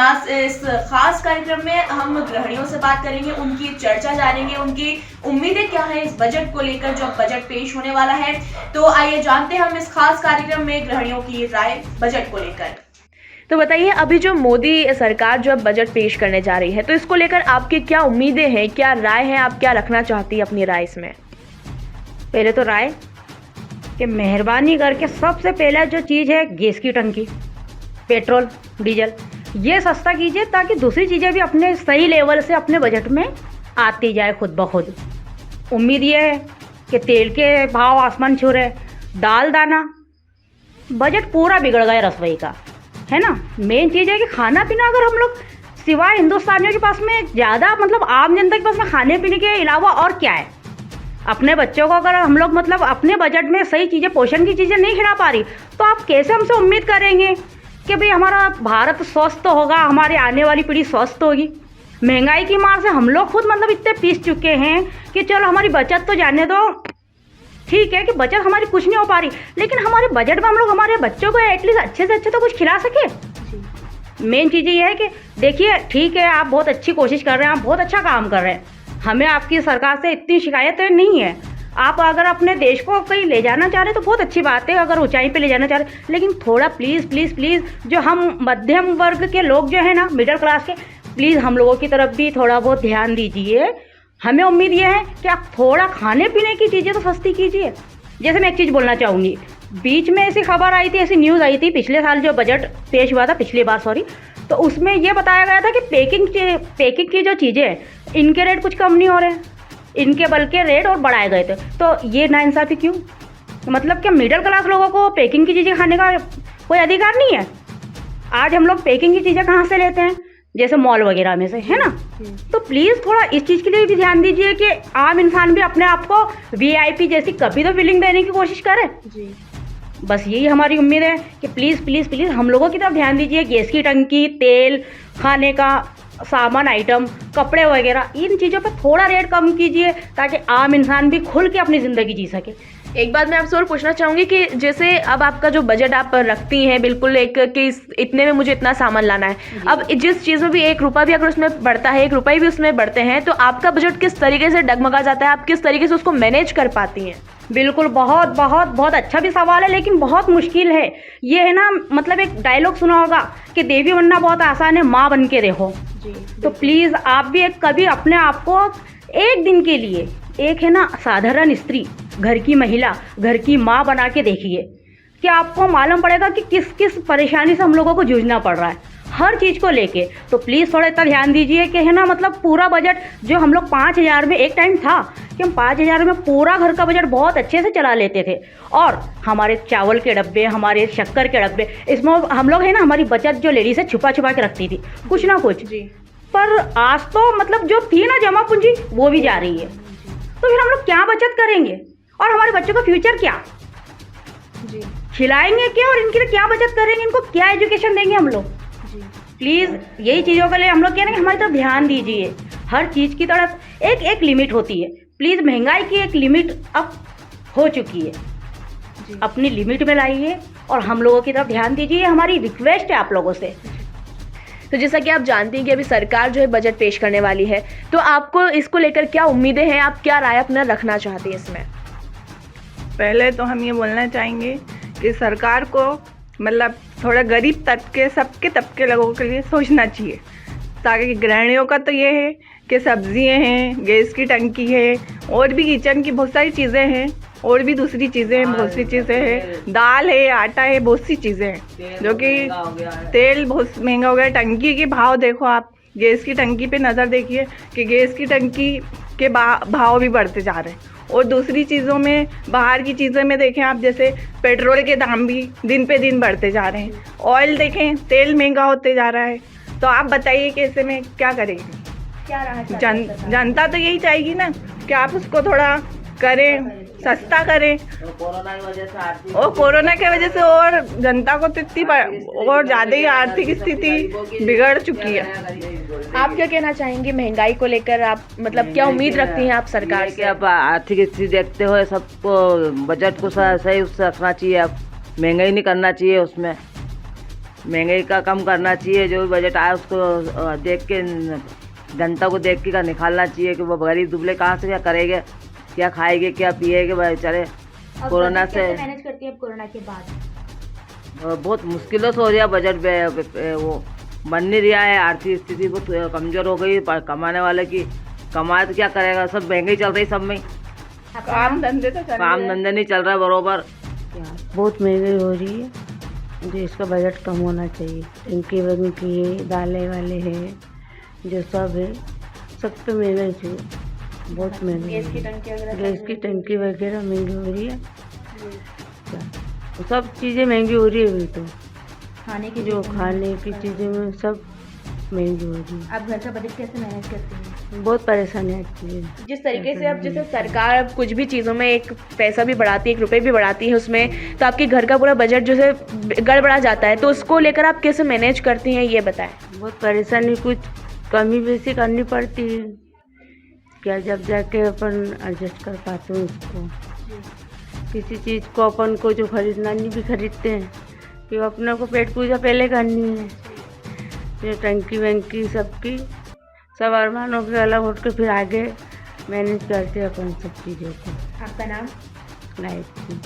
यहाँ इस खास कार्यक्रम में हम गृहिणियों से बात करेंगे, उनकी चर्चा जानेंगे, उनकी उम्मीदें क्या है इस बजट को लेकर जो बजट पेश होने वाला है। तो आइए जानते हैं हम इस खास कार्यक्रम में गृहिणियों की राय बजट को लेकर। तो बताइए, अभी जो मोदी सरकार जो अब बजट पेश करने जा रही है, तो इसको लेकर आपकी क्या उम्मीदें हैं, क्या राय है, आप क्या रखना चाहती है अपनी राय इसमें? पहले तो राय कि मेहरबानी करके सबसे पहला जो चीज़ है गैस की टंकी, पेट्रोल डीजल, ये सस्ता कीजिए ताकि दूसरी चीज़ें भी अपने सही लेवल से अपने बजट में आती जाए खुद ब खुद। उम्मीद ये है कि तेल के भाव आसमान छू रहे, दाल दाना, बजट पूरा बिगड़ गया रसोई का, है ना। मेन चीज़ है कि खाना पीना अगर हम लोग सिवाय हिंदुस्तानियों के पास में ज़्यादा मतलब आम जनता के पास में खाने पीने के अलावा और क्या है। अपने बच्चों को अगर हम लोग मतलब अपने बजट में सही चीज़ें, पोषण की चीज़ें नहीं खिला पा रही, तो आप कैसे हमसे उम्मीद करेंगे कि भाई हमारा भारत स्वस्थ होगा, हमारी आने वाली पीढ़ी स्वस्थ होगी। महंगाई की मार से हम लोग खुद मतलब इतने पीस चुके हैं कि चलो हमारी बचत तो जाने दो, ठीक है कि बचत हमारी कुछ नहीं हो पा रही, लेकिन हमारे बजट में हम लोग हमारे बच्चों को एटलीस्ट अच्छे से अच्छे तो कुछ खिला सके। मेन चीज़ ये है कि देखिए, ठीक है आप बहुत अच्छी कोशिश कर रहे हैं, आप बहुत अच्छा काम कर रहे हैं, हमें आपकी सरकार से इतनी शिकायतें नहीं है। आप अगर अपने देश को कहीं ले जाना चाह रहे हैं तो बहुत अच्छी बात है, अगर ऊंचाई पे ले जाना चाह रहे हैं, लेकिन थोड़ा प्लीज़ प्लीज़ प्लीज़ जो हम मध्यम वर्ग के लोग जो है ना, मिडिल क्लास के, प्लीज़ हम लोगों की तरफ भी थोड़ा बहुत ध्यान दीजिए। हमें उम्मीद ये है कि आप थोड़ा खाने पीने की चीज़ें तो सस्ती कीजिए। जैसे मैं एक चीज़ बोलना चाहूँगी, बीच में ऐसी खबर आई थी, ऐसी न्यूज़ आई थी पिछले साल जो बजट पेश हुआ था, पिछली बार सॉरी, तो उसमें ये बताया गया था कि पैकिंग की जो चीज़ें हैं इनके रेट कुछ कम नहीं हो रहे हैं, इनके बल्कि रेट और बढ़ाए गए थे। तो ये नाइंसाफ़ी क्यों? मतलब क्या मिडिल क्लास लोगों को पैकिंग की चीज़ें खाने का कोई अधिकार नहीं है? आज हम लोग पैकिंग की चीज़ें कहाँ से लेते हैं? जैसे मॉल वगैरह में से, है ना। तो प्लीज़ थोड़ा इस चीज़ के लिए भी ध्यान दीजिए कि आम इंसान भी अपने आप को VIP जैसी कभी तो फीलिंग देने की कोशिश करे जी। बस यही हमारी उम्मीद है कि प्लीज़ प्लीज़ प्लीज़ हम लोगों की तरफ ध्यान दीजिए। गैस की टंकी, तेल, खाने का सामान आइटम, कपड़े वगैरह, इन चीज़ों पर थोड़ा रेट कम कीजिए ताकि आम इंसान भी खुल के अपनी ज़िंदगी जी सके। एक बात मैं आपसे और पूछना चाहूँगी कि जैसे अब आपका जो बजट आप रखती हैं बिल्कुल एक कि इतने में मुझे इतना सामान लाना है, अब जिस चीज़ में भी 1 रुपया भी अगर उसमें बढ़ता है, 1 रुपये भी उसमें बढ़ते हैं, तो आपका बजट किस तरीके से डगमगा जाता है, आप किस तरीके से उसको मैनेज कर पाती हैं? बिल्कुल, बहुत बहुत बहुत अच्छा भी सवाल है, लेकिन बहुत मुश्किल है। ये है ना, मतलब एक डायलॉग सुना होगा कि देवी बनना बहुत आसान है, माँ बन के रहो जी। तो प्लीज़ आप भी एक कभी अपने आप को एक दिन के लिए एक है ना साधारण स्त्री, घर की महिला, घर की माँ बना के देखिए कि आपको मालूम पड़ेगा कि किस किस परेशानी से हम लोगों को जूझना पड़ रहा है हर चीज़ को लेके। तो प्लीज़ थोड़ा इतना ध्यान दीजिए कि है ना, मतलब पूरा बजट जो हम लोग 5,000 में, एक टाइम था कि हम 5,000 में पूरा घर का बजट बहुत अच्छे से चला लेते थे, और हमारे चावल के डब्बे, हमारे शक्कर के डब्बे, इसमें हम लोग है ना हमारी बचत जो लेडीज़ है छुपा छुपा के रखती थी कुछ ना कुछ जी। पर आज तो मतलब जो थी ना जमा पूंजी वो भी जा रही है, तो फिर हम लोग क्या बचत करेंगे और हमारे बच्चों का फ्यूचर क्या जी, खिलाएंगे क्या और इनके लिए क्या बचत करेंगे, इनको क्या एजुकेशन देंगे हम लोग जी। प्लीज़ यही चीज़ों के लिए हम लोग कह रहे हैं कि हमारी तरफ ध्यान दीजिए। हर चीज़ की तरफ एक एक लिमिट होती है। प्लीज़ महंगाई की एक लिमिट अब हो चुकी है जी। अपनी लिमिट में लाइए और हम लोगों की तरफ ध्यान दीजिए, हमारी रिक्वेस्ट है आप लोगों से। तो जैसा कि आप जानती हैं कि अभी सरकार जो है बजट पेश करने वाली है, तो आपको इसको लेकर क्या उम्मीदें हैं, आप क्या राय अपना रखना चाहती हैं इसमें? पहले तो हम ये बोलना चाहेंगे कि सरकार को मतलब थोड़ा गरीब तबके, सबके तबके लोगों के लिए सोचना चाहिए, ताकि गृहिणियों का तो ये है कि सब्जियां हैं, गैस की टंकी है, और भी किचन की बहुत सारी चीज़ें हैं, और भी दूसरी चीज़ें हैं, बहुत सी चीज़ें हैं, दाल है, आटा है, बहुत सी चीज़ें हैं, जो कि तेल बहुत महंगा हो गया। टंकी के भाव देखो आप, गैस की टंकी पे नज़र देखिए कि गैस की टंकी के भाव भी बढ़ते जा रहे हैं, और दूसरी चीज़ों में, बाहर की चीज़ों में देखें आप, जैसे पेट्रोल के दाम भी दिन पे दिन बढ़ते जा रहे हैं, ऑयल देखें, तेल महंगा होते जा रहा है। तो आप बताइए कि ऐसे में क्या करेंगे? क्या रहा जनता तो यही चाहेगी ना कि आप उसको थोड़ा करें, सस्ता करें, और कोरोना की वजह से और जनता को तो इतनी और ज़्यादा ही आर्थिक स्थिति बिगड़ चुकी है। आप क्या कहना चाहेंगे महंगाई को लेकर? आप मतलब क्या उम्मीद रखती हैं आप सरकार से? अब आर्थिक स्थिति देखते हुए सबको बजट को सही उससे रखना चाहिए, अब महंगाई नहीं करना चाहिए उसमें। महंगाई का कम करना चाहिए। जो भी बजट आया उसको देख के जनता को देख के का निकालना चाहिए कि वो गरीब दुबले कहाँ से क्या करेंगे, क्या खाएंगे, क्या पिएंगे बेचारे। कोरोना से मैनेज करती है अब कोरोना के बाद? बहुत मुश्किलों से हो रहा है बजट वो बन नहीं रहा है। आर्थिक स्थिति बहुत कमजोर हो गई कमाने वाले की। कमाए तो क्या करेगा, सब महंगाई चल रही सब में। काम धंधे तो काम धंधे नहीं चल रहा है बरोबर। बहुत महंगाई हो रही है, जो इसका बजट कम होना चाहिए। टंकी वंकी है, दालें वाले हैं, जो सब है, सब पे महंगाई चाहिए, बहुत महंगाई। गैस की टंकी वगैरह महंगी हो रही है, क्या सब चीज़ें महंगी हो रही है अभी तो। खाने की जो खाने की चीज़ें में सब महंगी हो रही है। आप घर का बजट कैसे मैनेज करती हैं? बहुत परेशानी आती है। जिस तरीके से अब जैसे सरकार अब कुछ भी चीज़ों में एक पैसा भी बढ़ाती है, 1 रुपये भी बढ़ाती है उसमें, तो आपके घर का पूरा बजट जो है गड़बड़ा जाता है। तो उसको लेकर आप कैसे मैनेज करती हैं ये बताएं। बहुत परेशानी, कुछ कमी बेसी करनी पड़ती है, क्या जब जाके अपन एडजस्ट कर पाते हैं उसको। किसी चीज़ को अपन को जो खरीदना नहीं भी खरीदते हैं, कि वो अपने को पेट पूजा पहले करनी है। ये टंकी वंकी सबकी सब अरमानों के अलग उठ के फिर आगे मैनेज करते हैं अपन सब चीज़ों को। आपका नाम? लाइफ की